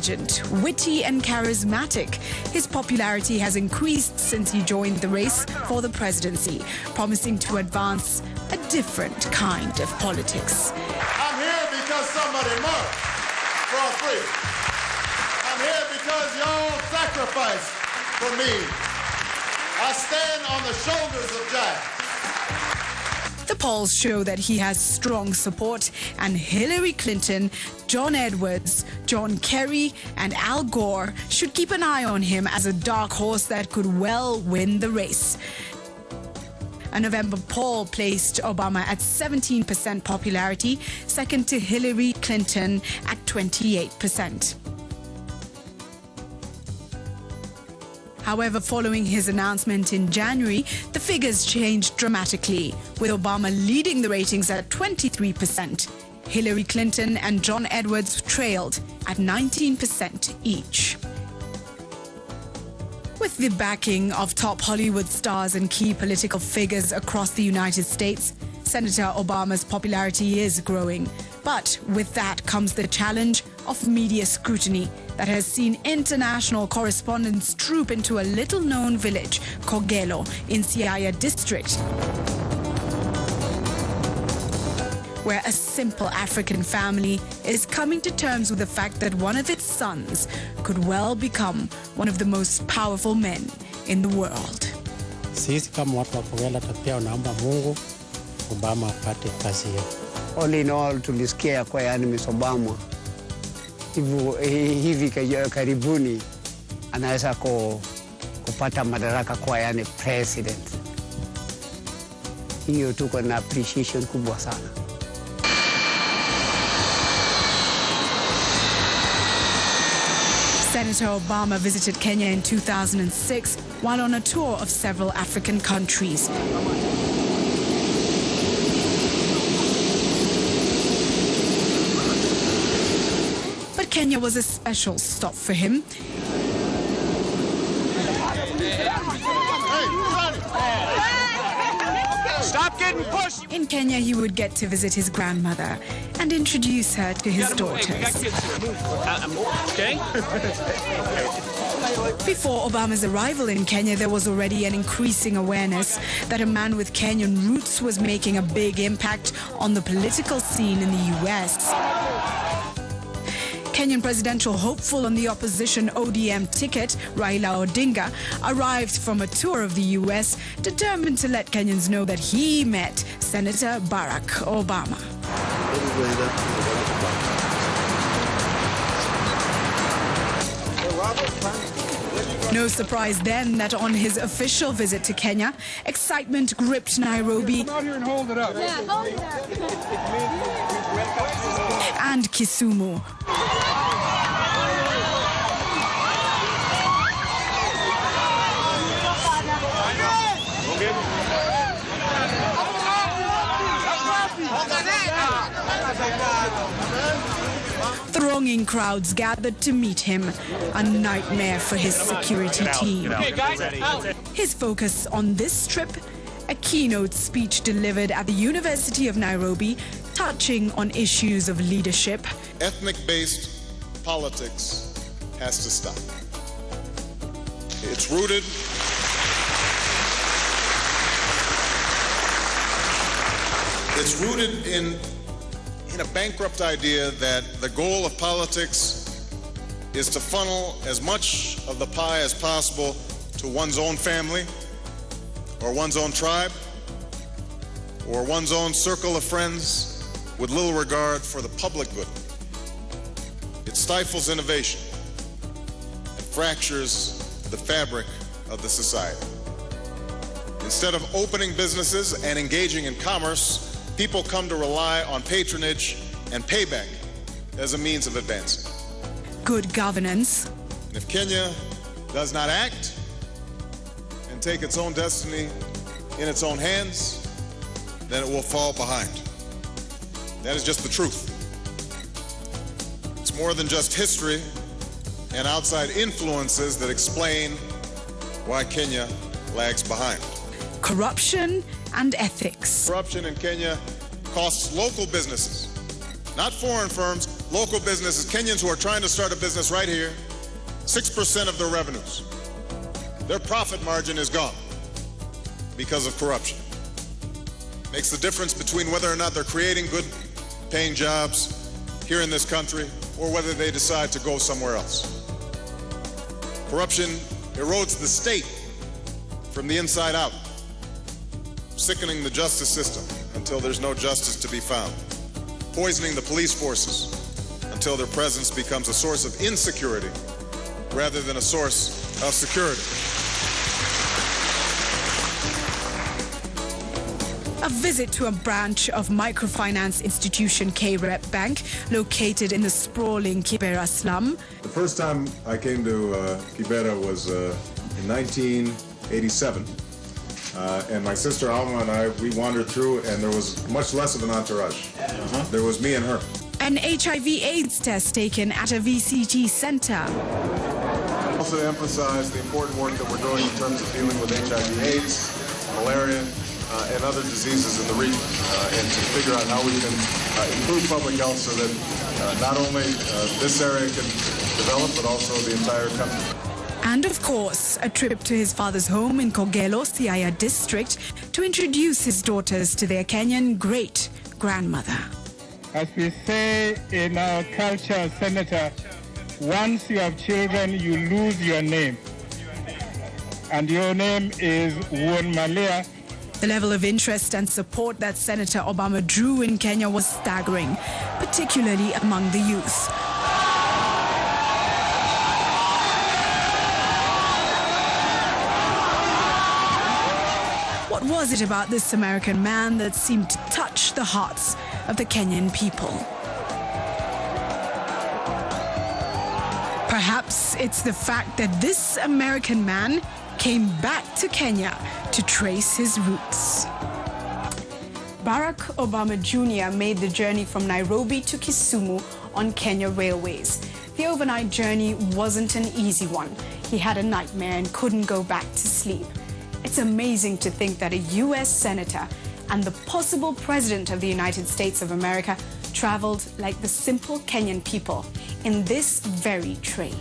Witty and charismatic, his popularity has increased since he joined the race for the presidency, promising to advance a different kind of politics. I'm here because somebody marched for our freedom. I'm here because y'all sacrificed for me. I stand on the shoulders of giants. The polls show that he has strong support, and Hillary Clinton, John Edwards, John Kerry, and Al Gore should keep an eye on him as a dark horse that could well win the race. A November poll placed Obama at 17% popularity, second to Hillary Clinton at 28%. However, following his announcement in January, the figures changed dramatically, with Obama leading the ratings at 23%. Hillary Clinton and John Edwards trailed at 19% each. With the backing of top Hollywood stars and key political figures across the United States, Senator Obama's popularity is growing. But with that comes the challenge of media scrutiny that has seen international correspondents troop into a little-known village, Kogelo, in Siaya district, where a simple African family is coming to terms with the fact that one of its sons could well become one of the most powerful men in the world. Sisi kama watu wa Kogelo tapia naomba Mungu Obama apate kazi hiyo. All in all, tulisikia kwa yani Miss Obama hivi karibuni anaweza kupata madaraka kwa yani president. Hiyo tuko na appreciation kubwa sana. Senator Obama visited Kenya in 2006 while on a tour of several African countries. But Kenya was a special stop for him. Stop getting pushed! In Kenya, he would get to visit his grandmother and introduce her to his daughters. Okay? Before Obama's arrival in Kenya, there was already an increasing awareness that a man with Kenyan roots was making a big impact on the political scene in the U.S. Kenyan presidential hopeful on the opposition ODM ticket, Raila Odinga, arrived from a tour of the U.S. determined to let Kenyans know that he met Senator Barack Obama. No surprise then that on his official visit to Kenya, excitement gripped Nairobi and Kisumu. Thronging crowds gathered to meet him, a nightmare for his security team. His focus on this trip, a keynote speech delivered at the University of Nairobi, touching on issues of leadership. Ethnic-based politics has to stop. It's rooted in a bankrupt idea that the goal of politics is to funnel as much of the pie as possible to one's own family, or one's own tribe, or one's own circle of friends, with little regard for the public good. It stifles innovation and fractures the fabric of the society. Instead of opening businesses and engaging in commerce, people come to rely on patronage and payback as a means of advancing. Good governance. And if Kenya does not act and take its own destiny in its own hands, then it will fall behind. That is just the truth. It's more than just history and outside influences that explain why Kenya lags behind. Corruption and ethics. Corruption in Kenya costs local businesses, not foreign firms, local businesses, Kenyans who are trying to start a business right here, 6% of their revenues. Their profit margin is gone because of corruption. Makes the difference between whether or not they're creating good paying jobs here in this country or whether they decide to go somewhere else. Corruption erodes the state from the inside out, sickening the justice system until there's no justice to be found, poisoning the police forces until their presence becomes a source of insecurity rather than a source of security. A visit to a branch of microfinance institution K-Rep Bank located in the sprawling Kibera slum. The first time I came to Kibera was in 1987. And my sister Alma and I, we wandered through and there was much less of an entourage. There was me and her. An HIV/AIDS test taken at a VCT center. Also to emphasize the important work that we're doing in terms of dealing with HIV/AIDS, malaria, and other diseases in the region, and to figure out how we can improve public health so that not only this area can develop, but also the entire country. And of course, a trip to his father's home in Kogelo, Siaya district, to introduce his daughters to their Kenyan great-grandmother. As we say in our culture, Senator, once you have children, you lose your name. And your name is Won Malia. The level of interest and support that Senator Obama drew in Kenya was staggering, particularly among the youth. What was it about this American man that seemed to touch the hearts of the Kenyan people? Perhaps it's the fact that this American man came back to Kenya to trace his roots. Barack Obama Jr. made the journey from Nairobi to Kisumu on Kenya Railways. The overnight journey wasn't an easy one. He had a nightmare and couldn't go back to sleep. It's amazing to think that a U.S. Senator and the possible President of the United States of America traveled like the simple Kenyan people in this very train.